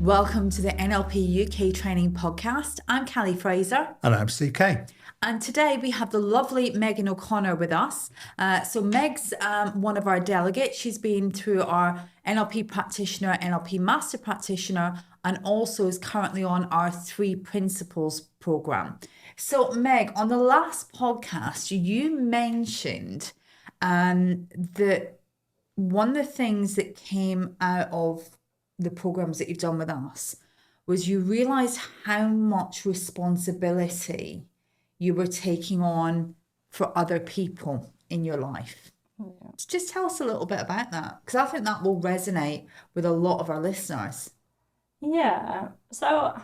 Welcome to the NLP UK Training Podcast. I'm Fraser. And I'm Steve Kay. And today we have the lovely Meg O'Connor with us. So Meg's one of our delegates. She's been through our NLP Practitioner, NLP Master Practitioner, and also is currently on our 3 Principles program. So Meg, on the last podcast, you mentioned that one of the things that came out of the programs that you've done with us was you realized how much responsibility you were taking on for other people in your life. Yeah. So just tell us a little bit about that, because I think that will resonate with a lot of our listeners. Yeah, so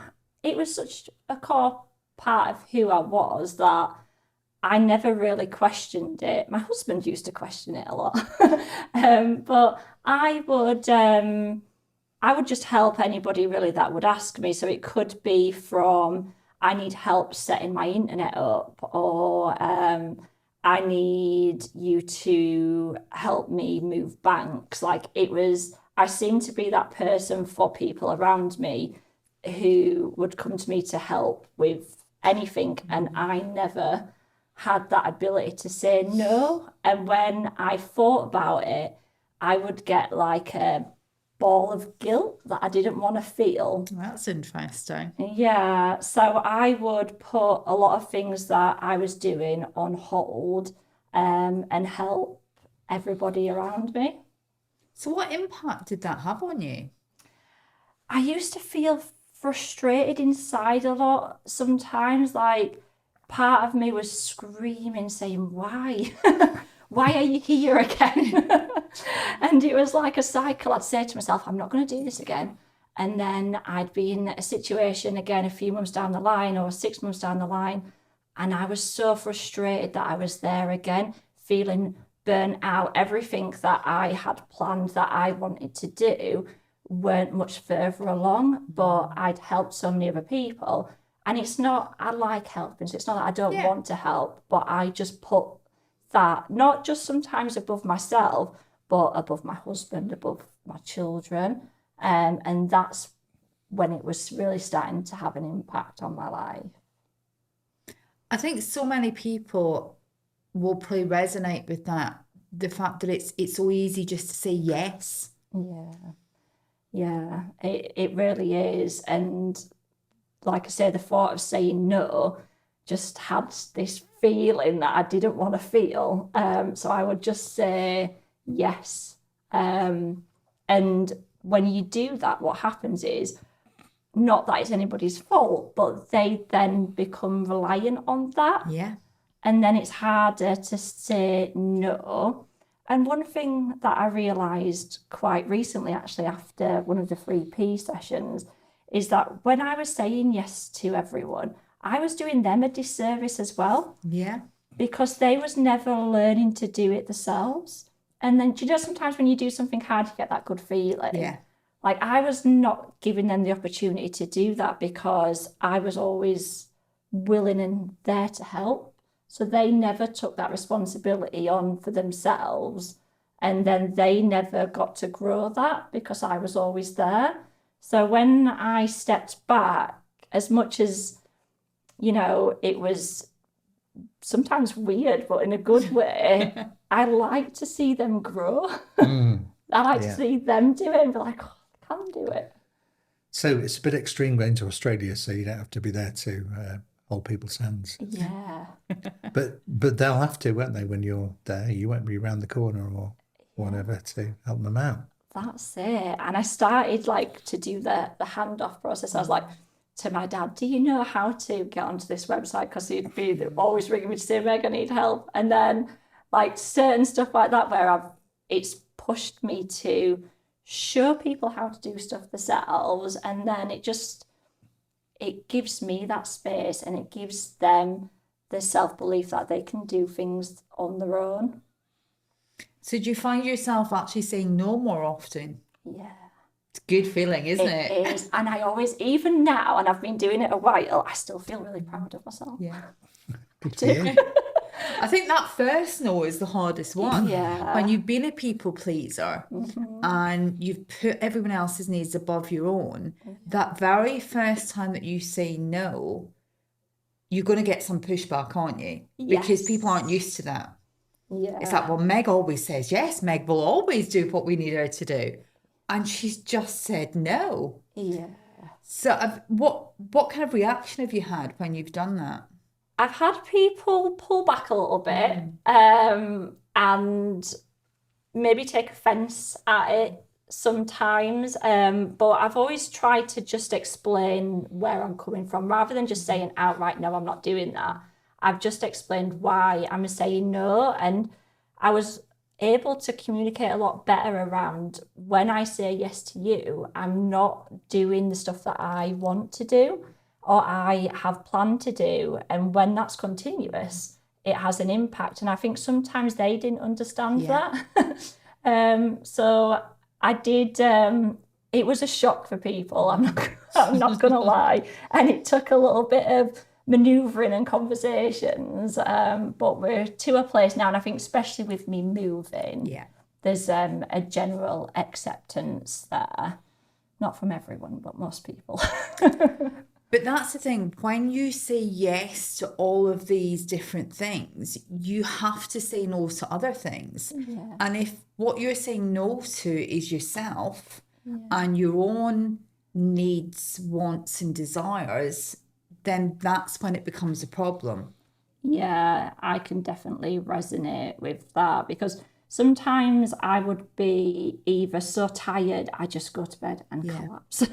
it was such a core part of who I was that I never really questioned it. My husband used to question it a lot, but I would just help anybody really that would ask me. So it could be from, I need help setting my internet up, or I need you to help me move banks. I seemed to be that person for people around me who would come to me to help with anything. And I never had that ability to say no. And when I thought about it, I would get like a ball of guilt that I didn't want to feel. That's interesting. Yeah, so I would put a lot of things that I was doing on hold and help everybody around me. So what impact did that have on you? I used to feel frustrated inside a lot sometimes. Like, part of me was screaming, saying, why? Why are you here again? And it was like a cycle. I'd say to myself, I'm not going to do this again. And then I'd be in a situation again a few months down the line or 6 months down the line. And I was so frustrated that I was there again, feeling burnt out. Everything that I had planned that I wanted to do weren't much further along, but I'd helped so many other people. And it's not, I like helping, so it's not that I don't want to help, but I just put that, not just sometimes above myself, but above my husband, above my children. And that's when it was really starting to have an impact on my life. I think so many people will probably resonate with that. The fact that it's so easy just to say yes. Yeah, it really is. And like I say, the thought of saying no just had this feeling that I didn't want to feel. So I would just say yes. And when you do that, what happens is, not that it's anybody's fault, but they then become reliant on that. Yeah. And then it's harder to say no. And one thing that I realised quite recently, actually, after one of the 3P sessions, is that when I was saying yes to everyone, I was doing them a disservice as well. Yeah. Because they was never learning to do it themselves. And then, sometimes when you do something hard, you get that good feeling. Yeah. Like, I was not giving them the opportunity to do that because I was always willing and there to help. So they never took that responsibility on for themselves. And then they never got to grow that because I was always there. So when I stepped back, as much as, it was sometimes weird, but in a good way, I like to see them grow. I like to see them do it and be like, oh, I can do it. So it's a bit extreme going to Australia, so you don't have to be there to hold people's hands. Yeah. But they'll have to, won't they, when you're there? You won't be around the corner or whatever to help them out. That's it. And I started to do the handoff process. I was like, to my dad, do you know how to get onto this website? Because he'd be always ringing me to say, Meg, I need help. And then certain stuff like that where it's pushed me to show people how to do stuff themselves. And then it gives me that space and it gives them the self-belief that they can do things on their own. So do you find yourself actually saying no more often? Yeah. It's a good feeling, isn't it? It is. And I always, even now, and I've been doing it a while, I still feel really proud of myself. Yeah. Good for you. I think that first no is the hardest one. Yeah. When you've been a people pleaser and you've put everyone else's needs above your own, that very first time that you say no, you're going to get some pushback, aren't you? Because people aren't used to that. Yeah. It's like, well, Meg always says yes. Meg will always do what we need her to do. And she's just said no. Yeah. So what kind of reaction have you had when you've done that? I've had people pull back a little bit and maybe take offence at it sometimes. But I've always tried to just explain where I'm coming from rather than just saying outright, no, I'm not doing that. I've just explained why I'm saying no. And I was able to communicate a lot better around when I say yes to you, I'm not doing the stuff that I want to do or I have planned to do. And when that's continuous, it has an impact. And I think sometimes they didn't understand that. So I did, it was a shock for people. I'm not going to lie. And it took a little bit of manoeuvring and conversations. But we're to a place now. And I think especially with me moving, there's a general acceptance there. Not from everyone, but most people. But that's the thing, when you say yes to all of these different things, you have to say no to other things. Yeah. And if what you're saying no to is yourself and your own needs, wants and desires, then that's when it becomes a problem. Yeah, I can definitely resonate with that because sometimes I would be either so tired, I just go to bed and collapse.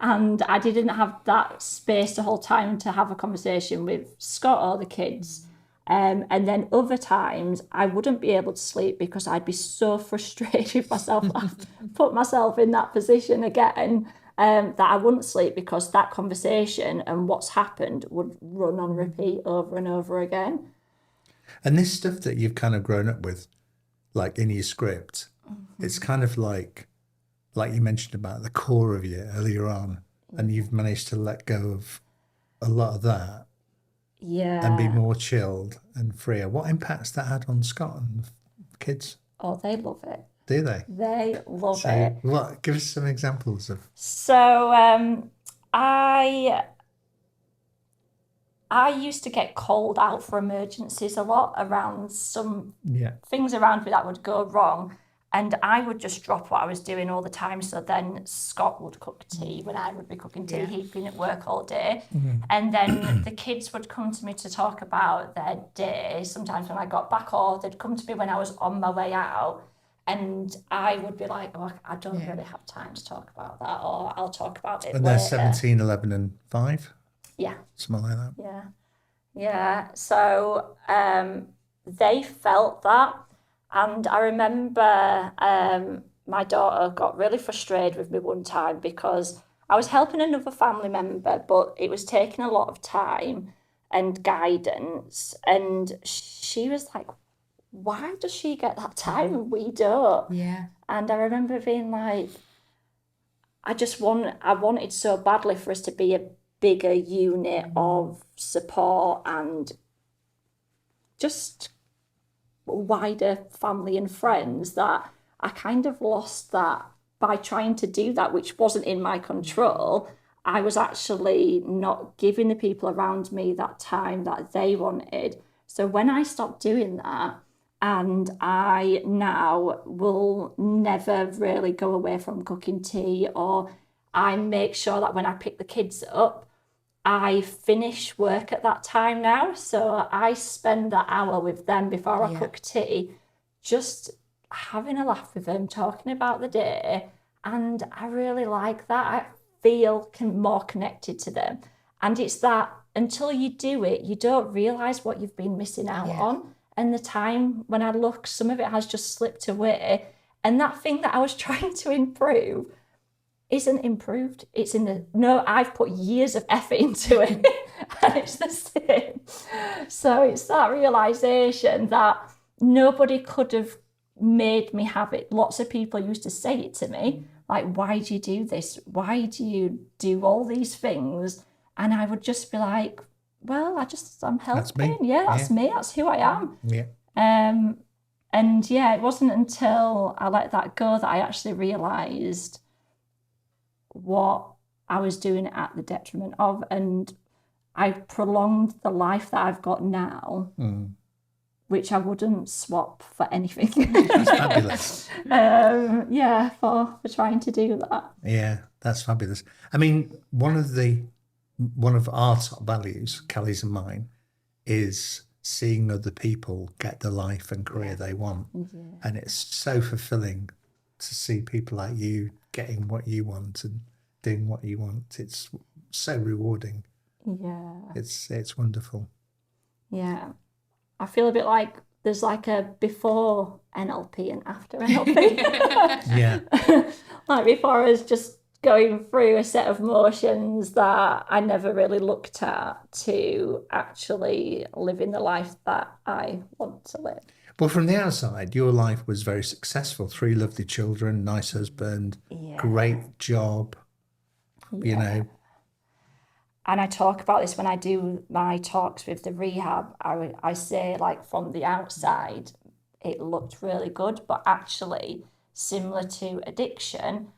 And I didn't have that space the whole time to have a conversation with Scott or the kids. And then other times I wouldn't be able to sleep because I'd be so frustrated with myself. I've put myself in that position again that I wouldn't sleep because that conversation and what's happened would run on repeat over and over again. And this stuff that you've kind of grown up with, like in your script, it's kind of like you mentioned about the core of you earlier on, and you've managed to let go of a lot of that, and be more chilled and freer. What impact's that had on Scott and the kids? Oh, they love it. Do they? They love it. What? Give us some examples of. So I used to get called out for emergencies a lot around some things around me that would go wrong. And I would just drop what I was doing all the time. So then Scott would cook tea when I would be cooking tea. He'd been at work all day. And then the kids would come to me to talk about their day. Sometimes when I got back, or they'd come to me when I was on my way out. And I would be like, oh, I don't really have time to talk about that. Or I'll talk about it later. And they're 17, 11 and 5? Yeah. Something like that. Yeah. Yeah. So they felt that. And I remember my daughter got really frustrated with me one time because I was helping another family member, but it was taking a lot of time and guidance. And she was like, why does she get that time and we don't? Yeah. And I remember being like, I wanted so badly for us to be a bigger unit of support and just wider family and friends that I kind of lost that by trying to do that, which wasn't in my control. I was actually not giving the people around me that time that they wanted. So when I stopped doing that, and I now will never really go away from cooking tea, or I make sure that when I pick the kids up, I finish work at that time now. So I spend that hour with them before I cook tea, just having a laugh with them, talking about the day. And I really like that. I feel more connected to them. And it's that until you do it, you don't realise what you've been missing out on. And the time when I look, some of it has just slipped away. And that thing that I was trying to improve isn't improved. It's I've put years of effort into it and it's the same. So it's that realisation that nobody could have made me have it. Lots of people used to say it to me, like, why do you do this? Why do you do all these things? And I would just be like, well, I'm helping. That's me. Yeah, that's me. That's who I am. Yeah. And yeah, it wasn't until I let that go that I actually realised what I was doing at the detriment of, and I prolonged the life that I've got now, which I wouldn't swap for anything. That's fabulous. Yeah, for trying to do that. Yeah, that's fabulous. I mean, one of our top values, Kelly's and mine, is seeing other people get the life and career they want. Yeah. And it's so fulfilling to see people like you getting what you want and doing what you want. It's so rewarding. Yeah. It's wonderful. Yeah. I feel a bit like there's like a before NLP and after NLP. Yeah. Like before I was just going through a set of motions that I never really looked at, to actually living the life that I want to live. Well, from the outside, your life was very successful. 3 lovely children, nice husband, great job, you know. And I talk about this when I do my talks with the rehab. I say, like, from the outside, it looked really good, but actually, similar to addiction,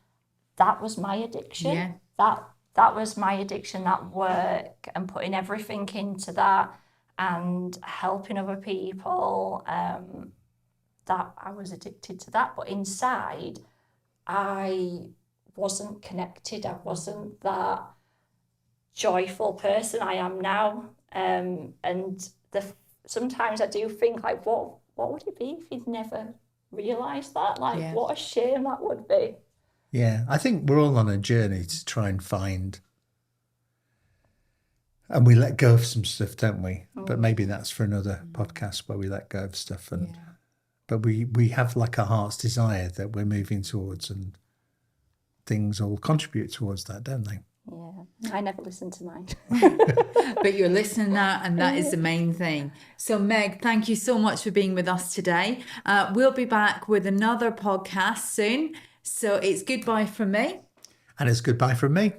that was my addiction. Yeah. That was my addiction, that work and putting everything into that and helping other people. That I was addicted to that. But inside, I wasn't connected. I wasn't that joyful person I am now. And sometimes I do think, like, what would it be if you'd never realised that? Like, what a shame that would be. Yeah, I think we're all on a journey to try and find, and we let go of some stuff, don't we? But maybe that's for another podcast where we let go of stuff. And but we have like a heart's desire that we're moving towards, and things all contribute towards that, don't they? Yeah, I never listened to mine. But you're listening to that, and that is the main thing. So Meg, thank you so much for being with us today. We'll be back with another podcast soon. So it's goodbye from me. And it's goodbye from me.